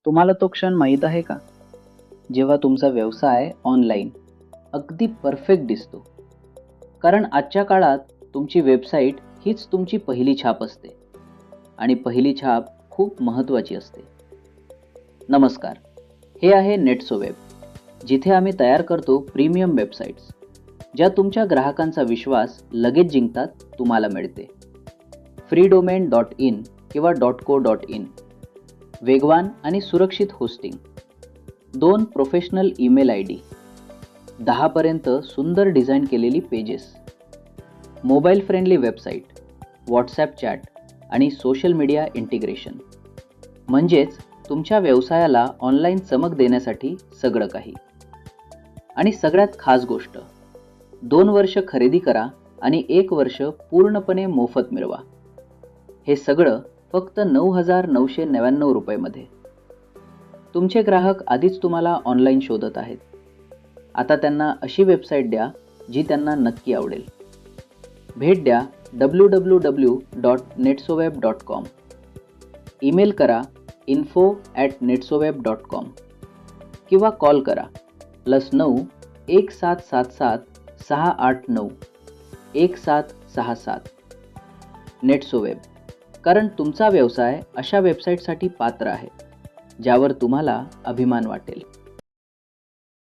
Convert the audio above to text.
तुम्हाला तो क्षण माहीत आहे का? जेव्हा तुमचा व्यवसाय ऑनलाईन अगदी परफेक्ट दिसतो. कारण आजच्या काळात तुमची वेबसाईट हीच तुमची पहिली छाप असते आणि पहिली छाप खूप महत्त्वाची असते. नमस्कार. हे आहे नेटसोवेब, जिथे आम्ही तयार करतो प्रीमियम वेबसाईट्स, ज्या तुमच्या ग्राहकांचा विश्वास लगेच जिंकतात तुम्हाला मिळते. freedomain.in किंवा .co.in. वेगवान आणि सुरक्षित होस्टिंग, 2 प्रोफेशनल ईमेल आयडी, 10 पर्यंत सुंदर डिझाईन केलेली pages, mobile friendly website, WhatsApp chat आणि सोशल मीडिया इंटिग्रेशन. म्हणजेच तुमच्या व्यवसायाला ऑनलाईन चमक देण्यासाठी सगळं काही. आणि सगळ्यात खास गोष्ट, 2 वर्ष खरेदी करा आणि 1 वर्ष पूर्णपणे मोफत मिळवा. हे सगळं फक्त 9,999 रुपये. तुमचे ग्राहक आधीच तुम्हाला ऑनलाईन शोधत आहेत. आता त्यांना अशी वेबसाईट द्या जी त्यांना नक्की आवडेल. भेट द्या www.netsoweb.com. ईमेल करा info@netsoweb.com किंवा कॉल करा +9 1777 689 1767. नेटसोवेब, कारण तुमचा व्यवसाय अशा वेबसाईटसाठी पात्र आहे ज्यावर तुम्हाला अभिमान वाटेल.